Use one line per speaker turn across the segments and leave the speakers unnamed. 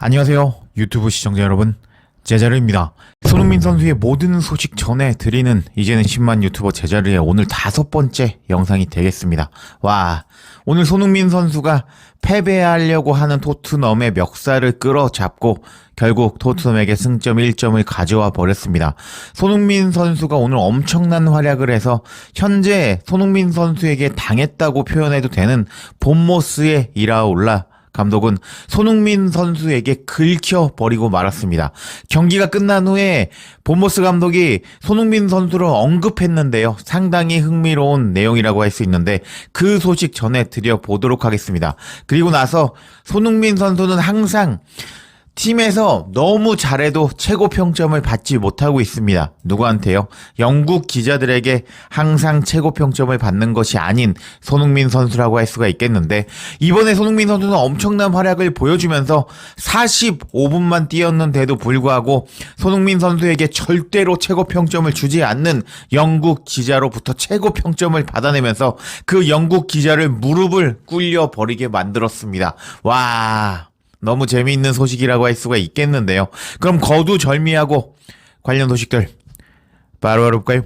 안녕하세요. 유튜브 시청자 여러분. 제자르입니다. 손흥민 선수의 모든 소식 전해드리는 이제는 10만 유튜버 제자르의 오늘 5번째 영상이 되겠습니다. 와, 오늘 손흥민 선수가 패배하려고 하는 토트넘의 멱살을 끌어잡고 결국 토트넘에게 승점 1점을 가져와 버렸습니다. 손흥민 선수가 오늘 엄청난 활약을 해서 현재 손흥민 선수에게 당했다고 표현해도 되는 본모스의 이라올라 감독은 손흥민 선수에게 긁혀버리고 말았습니다. 경기가 끝난 후에 본모스 감독이 손흥민 선수를 언급했는데요. 상당히 흥미로운 내용이라고 할 수 있는데 그 소식 전해드려 보도록 하겠습니다. 그리고 나서 손흥민 선수는 항상 팀에서 너무 잘해도 최고 평점을 받지 못하고 있습니다. 누구한테요? 영국 기자들에게 항상 최고 평점을 받는 것이 아닌 손흥민 선수라고 할 수가 있겠는데, 이번에 손흥민 선수는 엄청난 활약을 보여주면서 45분만 뛰었는데도 불구하고 손흥민 선수에게 절대로 최고 평점을 주지 않는 영국 기자로부터 최고 평점을 받아내면서 그 영국 기자를 무릎을 꿇려 버리게 만들었습니다. 와, 너무 재미있는 소식이라고 할 수가 있겠는데요. 그럼 거두절미하고 관련 소식들 바로 알아볼까요?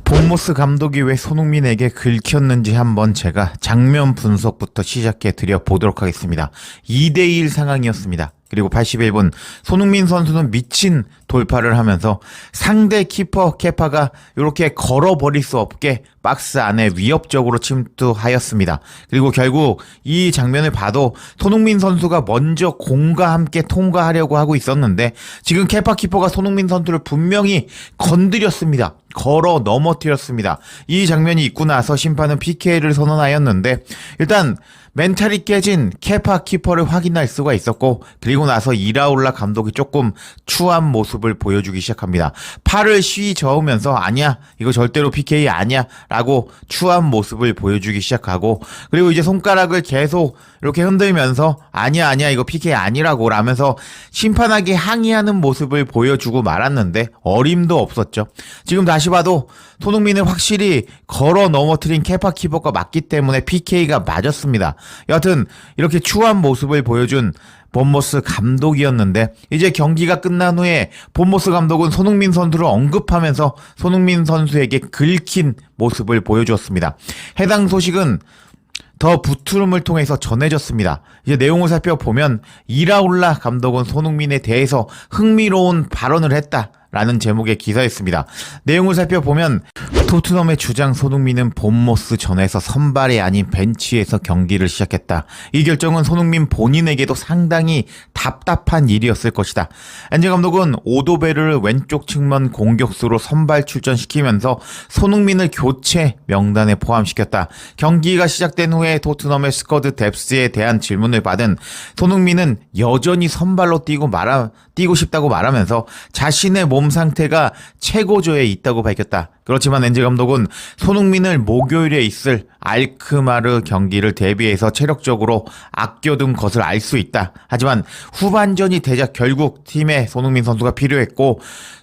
본모스 감독이 왜 손흥민에게 긁혔는지 한번 제가 장면 분석부터 시작해 드려 보도록 하겠습니다. 2대1 상황이었습니다. 그리고 81분 손흥민 선수는 미친 돌파를 하면서 상대 키퍼 케파가 이렇게 걸어버릴 수 없게 박스 안에 위협적으로 침투하였습니다. 그리고 결국 이 장면을 봐도 손흥민 선수가 먼저 공과 함께 통과하려고 하고 있었는데 지금 케파 키퍼가 손흥민 선수를 분명히 건드렸습니다. 걸어 넘어뜨렸습니다. 이 장면이 있고 나서 심판은 PK를 선언하였는데, 일단 멘탈이 깨진 케파 키퍼를 확인할 수가 있었고, 그리고 나서 이라올라 감독이 조금 추한 모습을 보여주기 시작합니다. 팔을 쉬 저으면서 아니야, 이거 절대로 PK 아니야 라고 추한 모습을 보여주기 시작하고, 그리고 이제 손가락을 계속 이렇게 흔들면서 아니야 이거 PK 아니라고 라면서 심판에게 항의하는 모습을 보여주고 말았는데 어림도 없었죠. 지금 다시 봐도 손흥민을 확실히 걸어 넘어뜨린 케파 키퍼가 맞기 때문에 PK가 맞았습니다. 여하튼 이렇게 추한 모습을 보여준 본모스 감독이었는데, 이제 경기가 끝난 후에 본모스 감독은 손흥민 선수를 언급하면서 손흥민 선수에게 긁힌 모습을 보여주었습니다. 해당 소식은 더 부트룸을 통해서 전해졌습니다. 이제 내용을 살펴보면 이라올라 감독은 손흥민에 대해서 흥미로운 발언을 했다라는 제목의 기사였습니다. 내용을 살펴보면 토트넘의 주장 손흥민은 본모스 전에서 선발이 아닌 벤치에서 경기를 시작했다. 이 결정은 손흥민 본인에게도 상당히 답답한 일이었을 것이다. 엔제 감독은 오도베르를 왼쪽 측면 공격수로 선발 출전시키면서 손흥민을 교체 명단에 포함시켰다. 경기가 시작된 후에 토트넘의 스쿼드 뎁스에 대한 질문을 받은 손흥민은 여전히 선발로 뛰고 싶다고 말하면서 자신의 몸 상태가 최고조에 있다고 밝혔다. 그렇지만 엔제 감독은 손흥민을 목요일에 있을 알크마르 경기를 대비해서 체력적으로 아껴둔 것을 알 수 있다. 하지만 후반전이 되자 결국 팀에 손흥민 선수가 필요했고,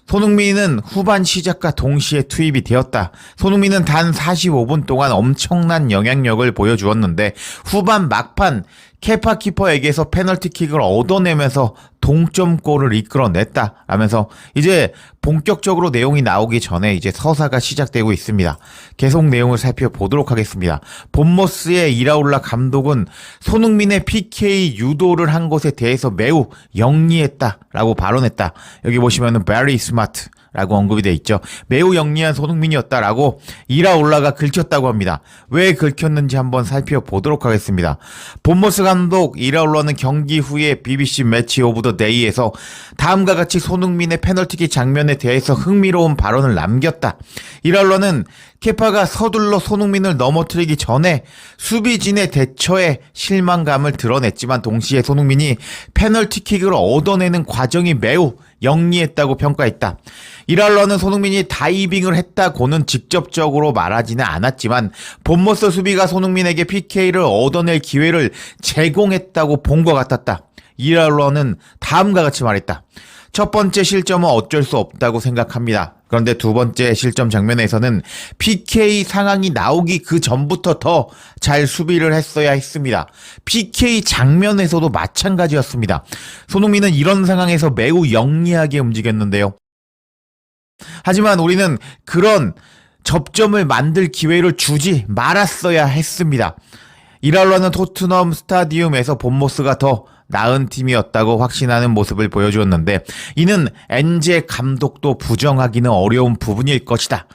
손흥민은 후반 시작과 동시에 투입이 되었다. 손흥민은 단 45분 동안 엄청난 영향력을 보여주었는데 후반 막판 케파 키퍼에게서 페널티킥을 얻어내면서 동점골을 이끌어냈다 라면서 이제 본격적으로 내용이 나오기 전에 이제 서사가 시작되고 있습니다. 계속 내용을 살펴보도록 하겠습니다. 본모스의 이라올라 감독은 손흥민의 PK 유도를 한 것에 대해서 매우 영리했다라고 발언했다. 여기 보시면은 very smart 라고 언급이 돼 있죠. 매우 영리한 손흥민이었다라고 이라올라가 긁혔다고 합니다. 왜 긁혔는지 한번 살펴보도록 하겠습니다. 본모스 감독 이라올라는 경기 후에 BBC 매치 오브 더 데이에서 다음과 같이 손흥민의 페널티킥 장면에 대해서 흥미로운 발언을 남겼다. 이라올라는 케파가 서둘러 손흥민을 넘어뜨리기 전에 수비진의 대처에 실망감을 드러냈지만 동시에 손흥민이 페널티킥을 얻어내는 과정이 매우 영리했다고 평가했다. 이랄러는 손흥민이 다이빙을 했다고는 직접적으로 말하지는 않았지만 본모스 수비가 손흥민에게 PK를 얻어낼 기회를 제공했다고 본 것 같았다. 이랄러는 다음과 같이 말했다. 첫 번째 실점은 어쩔 수 없다고 생각합니다. 그런데 두 번째 실점 장면에서는 PK 상황이 나오기 그 전부터 더 잘 수비를 했어야 했습니다. PK 장면에서도 마찬가지였습니다. 손흥민은 이런 상황에서 매우 영리하게 움직였는데요. 하지만 우리는 그런 접점을 만들 기회를 주지 말았어야 했습니다. 이랄라는 토트넘 스타디움에서 본모스가 더 나은 팀이었다고 확신하는 모습을 보여주었는데 이는 엔제 감독도 부정하기는 어려운 부분일 것이다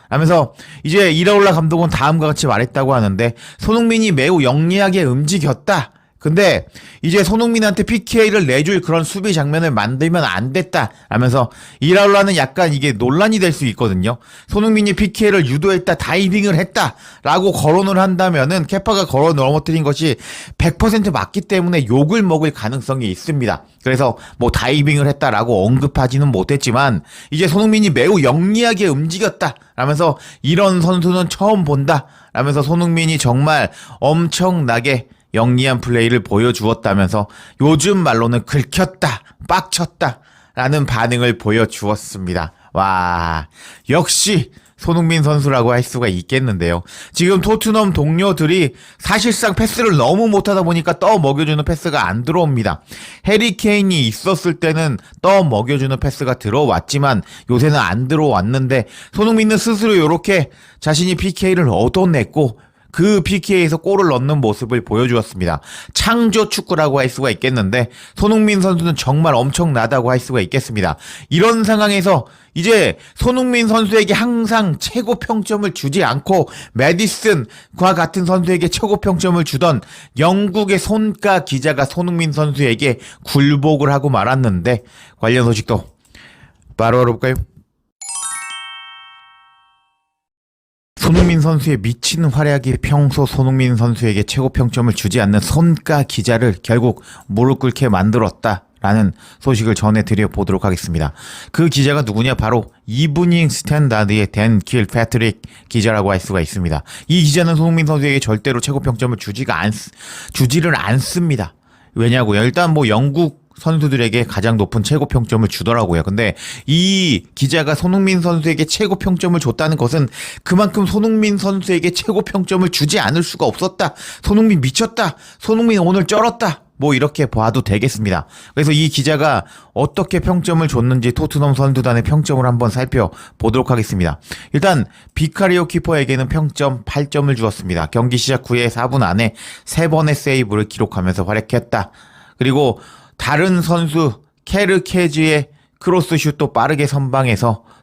하면서 이제 이라올라 감독은 다음과 같이 말했다고 하는데 손흥민이 매우 영리하게 움직였다. 근데 이제 손흥민한테 PK를 내줄 그런 수비 장면을 만들면 안 됐다 하면서 이라울라는 약간 이게 논란이 될 수 있거든요. 손흥민이 PK를 유도했다, 다이빙을 했다 라고 거론을 한다면은 케파가 걸어 넘어뜨린 것이 100% 맞기 때문에 욕을 먹을 가능성이 있습니다. 그래서 뭐 다이빙을 했다라고 언급하지는 못했지만 이제 손흥민이 매우 영리하게 움직였다 라면서 이런 선수는 처음 본다 라면서 손흥민이 정말 엄청나게 영리한 플레이를 보여주었다면서 요즘 말로는 긁혔다, 빡쳤다 라는 반응을 보여주었습니다. 와, 역시 손흥민 선수라고 할 수가 있겠는데요. 지금 토트넘 동료들이 사실상 패스를 너무 못하다 보니까 떠 먹여주는 패스가 안 들어옵니다. 해리 케인이 있었을 때는 떠 먹여주는 패스가 들어왔지만 요새는 안 들어왔는데 손흥민은 스스로 이렇게 자신이 PK를 얻어냈고 그 PK에서 골을 넣는 모습을 보여주었습니다. 창조 축구라고 할 수가 있겠는데 손흥민 선수는 정말 엄청나다고 할 수가 있겠습니다. 이런 상황에서 이제 손흥민 선수에게 항상 최고 평점을 주지 않고 메디슨과 같은 선수에게 최고 평점을 주던 영국의 손가 기자가 손흥민 선수에게 굴복을 하고 말았는데 관련 소식도 바로 알아볼까요? 손흥민 선수의 미친 활약이 평소 손흥민 선수에게 최고 평점을 주지 않는 손가 기자를 결국 무릎 꿇게 만들었다라는 소식을 전해드려 보도록 하겠습니다. 그 기자가 누구냐? 바로 이브닝 스탠다드의 댄 킬패트릭 기자라고 할 수가 있습니다. 이 기자는 손흥민 선수에게 절대로 최고 평점을 주지를 않습니다. 왜냐고요? 일단 뭐 영국 선수들에게 가장 높은 최고 평점을 주더라고요. 근데 이 기자가 손흥민 선수에게 최고 평점을 줬다는 것은 그만큼 손흥민 선수에게 최고 평점을 주지 않을 수가 없었다. 손흥민 미쳤다. 손흥민 오늘 쩔었다. 뭐 이렇게 봐도 되겠습니다. 그래서 이 기자가 어떻게 평점을 줬는지 토트넘 선수단의 평점을 한번 살펴보도록 하겠습니다. 일단 비카리오 키퍼에게는 평점 8점을 주었습니다. 경기 시작 후에 4분 안에 3번의 세이브를 기록하면서 활약했다. 그리고 다른 선수 케르케즈의 크로스슛도 빠르게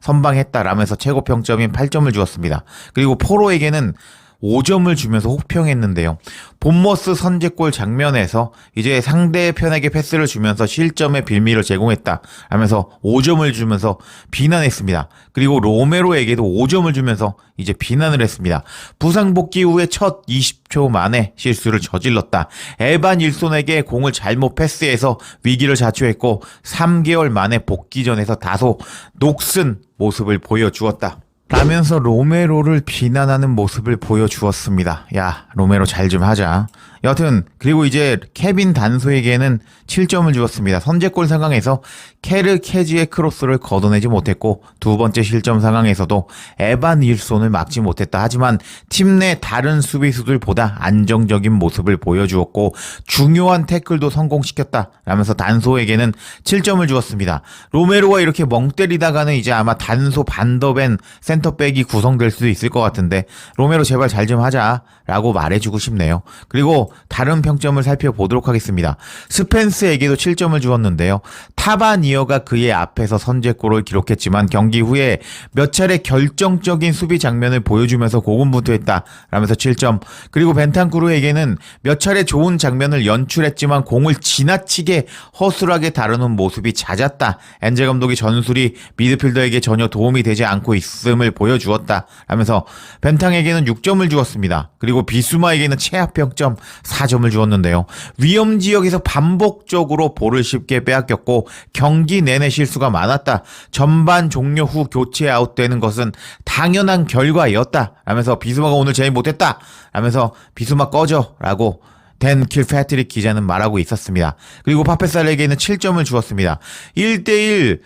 선방했다라면서 최고 평점인 8점을 주었습니다. 그리고 포로에게는 5점을 주면서 혹평했는데요. 본머스 선제골 장면에서 이제 상대편에게 패스를 주면서 실점의 빌미를 제공했다 하면서 5점을 주면서 비난했습니다. 그리고 로메로에게도 5점을 주면서 이제 비난을 했습니다. 부상 복귀 후에 첫 20초 만에 실수를 저질렀다. 에반 일손에게 공을 잘못 패스해서 위기를 자초했고 3개월 만에 복귀전에서 다소 녹슨 모습을 보여주었다. 라면서 로메로를 비난하는 모습을 보여주었습니다. 야, 로메로 잘 좀 하자. 여하튼 그리고 이제 케빈 단소에게는 7점을 주었습니다. 선제골 상황에서 케르케즈의 크로스를 걷어내지 못했고 두 번째 실점 상황에서도 에반 윌손을 막지 못했다. 하지만 팀 내 다른 수비수들보다 안정적인 모습을 보여주었고 중요한 태클도 성공시켰다 라면서 단소에게는 7점을 주었습니다. 로메로가 이렇게 멍 때리다가는 이제 아마 단소 반더벤 센터백이 구성될 수도 있을 것 같은데 로메로 제발 잘 좀 하자 라고 말해주고 싶네요. 그리고 다른 평점을 살펴보도록 하겠습니다. 스펜스에게도 7점을 주었는데요. 타바니어가 그의 앞에서 선제골을 기록했지만 경기 후에 몇 차례 결정적인 수비 장면을 보여주면서 고군분투했다 라면서 7점. 그리고 벤탄쿠르에게는 몇 차례 좋은 장면을 연출했지만 공을 지나치게 허술하게 다루는 모습이 잦았다. 엔제 감독의 전술이 미드필더에게 전혀 도움이 되지 않고 있음을 보여주었다 라면서 벤탕에게는 6점을 주었습니다. 그리고 비수마에게는 최하 평점 4점을 주었는데요. 위험 지역에서 반복적으로 볼을 쉽게 빼앗겼고 경기 내내 실수가 많았다. 전반 종료 후 교체 아웃되는 것은 당연한 결과였다 라면서 비수마가 오늘 제일 못했다 라면서 비수마 꺼져 라고 댄 킬패트릭 기자는 말하고 있었습니다. 그리고 파페사르에게는 7점을 주었습니다. 1대1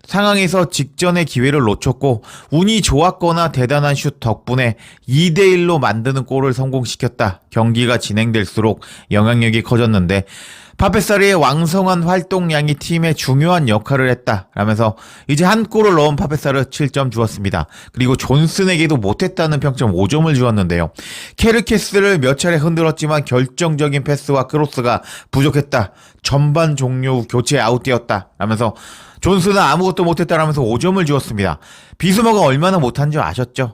상황에서 직전의 기회를 놓쳤고 운이 좋았거나 대단한 슛 덕분에 2대1로 만드는 골을 성공시켰다. 경기가 진행될수록 영향력이 커졌는데 파페사르의 왕성한 활동량이 팀에 중요한 역할을 했다 라면서 이제 한 골을 넣은 파페사르 7점 주었습니다. 그리고 존슨에게도 못했다는 평점 5점을 주었는데요. 케르케스를 몇 차례 흔들었지만 결정적인 패스와 크로스가 부족했다. 전반 종료 후 교체 아웃되었다 라면서 존슨은 아무것도 못했다라면서 5점을 주었습니다. 비스마가 얼마나 못한 줄 아셨죠?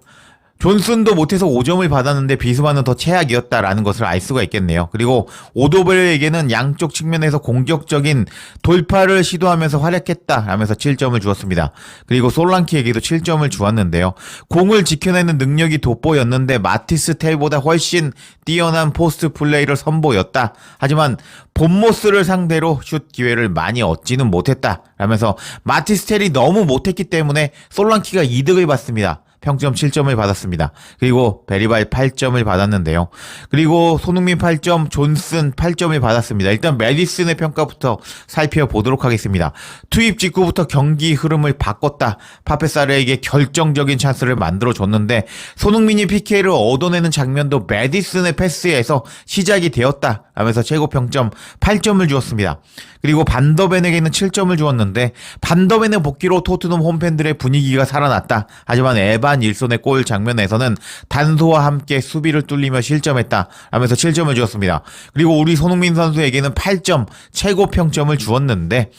존슨도 못해서 5점을 받았는데 비스마는 더 최악이었다라는 것을 알 수가 있겠네요. 그리고 오도벨에게는 양쪽 측면에서 공격적인 돌파를 시도하면서 활약했다 라면서 7점을 주었습니다. 그리고 솔랑키에게도 7점을 주었는데요. 공을 지켜내는 능력이 돋보였는데 마티스 텔보다 훨씬 뛰어난 포스트 플레이를 선보였다. 하지만 본모스를 상대로 슛 기회를 많이 얻지는 못했다 라면서 마티스 텔이 너무 못했기 때문에 솔랑키가 이득을 받습니다. 평점 7점을 받았습니다. 그리고 베리발 8점을 받았는데요. 그리고 손흥민 8점, 존슨 8점을 받았습니다. 일단 메디슨의 평가부터 살펴보도록 하겠습니다. 투입 직후부터 경기 흐름을 바꿨다. 파페사르에게 결정적인 찬스를 만들어줬는데 손흥민이 PK를 얻어내는 장면도 메디슨의 패스에서 시작이 되었다 하면서 최고 평점 8점을 주었습니다. 그리고 반더벤에게는 7점을 주었는데 반더벤의 복귀로 토트넘 홈팬들의 분위기가 살아났다. 하지만 에반 일손의 골 장면에서는 단소와 함께 수비를 뚫리며 실점했다 하면서 7점을 주었습니다. 그리고 우리 손흥민 선수에게는 8점 최고 평점을 주었는데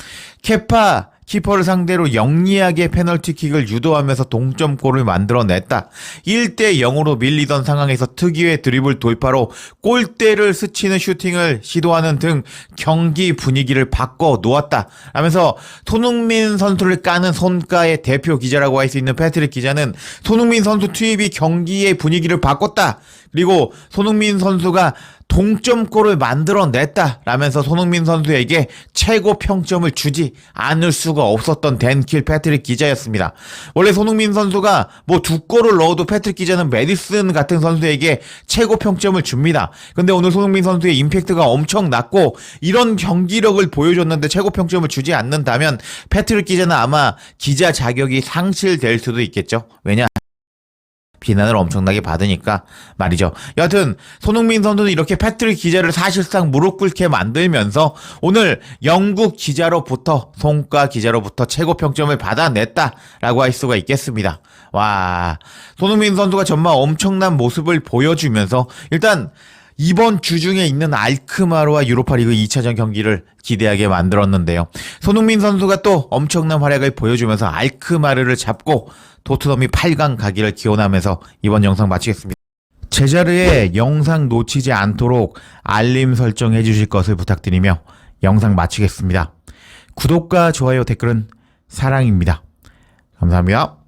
케파 키퍼를 상대로 영리하게 페널티킥을 유도하면서 동점골을 만들어냈다. 1대0으로 밀리던 상황에서 특유의 드리블 돌파로 골대를 스치는 슈팅을 시도하는 등 경기 분위기를 바꿔 놓았다 하면서 손흥민 선수를 까는 손가의 대표 기자라고 할 수 있는 패트릭 기자는 손흥민 선수 투입이 경기의 분위기를 바꿨다. 그리고 손흥민 선수가 동점골을 만들어냈다 라면서 손흥민 선수에게 최고 평점을 주지 않을 수가 없었던 댄 킬패트릭 기자였습니다. 원래 손흥민 선수가 뭐 2골을 넣어도 패트릭 기자는 메디슨 같은 선수에게 최고 평점을 줍니다. 근데 오늘 손흥민 선수의 임팩트가 엄청 낮고 이런 경기력을 보여줬는데 최고 평점을 주지 않는다면 패트릭 기자는 아마 기자 자격이 상실될 수도 있겠죠. 왜냐? 비난을 엄청나게 받으니까 말이죠. 여하튼 손흥민 선수는 이렇게 패트릭 기자를 사실상 무릎 꿇게 만들면서 오늘 영국 기자로부터 송가 기자로부터 최고 평점을 받아냈다라고 할 수가 있겠습니다. 와, 손흥민 선수가 정말 엄청난 모습을 보여주면서 일단 이번 주 중에 있는 알크마르와 유로파리그 2차전 경기를 기대하게 만들었는데요. 손흥민 선수가 또 엄청난 활약을 보여주면서 알크마르를 잡고 토트넘이 8강 가기를 기원하면서 이번 영상 마치겠습니다. 제자리에 영상 놓치지 않도록 알림 설정해 주실 것을 부탁드리며 영상 마치겠습니다. 구독과 좋아요, 댓글은 사랑입니다. 감사합니다.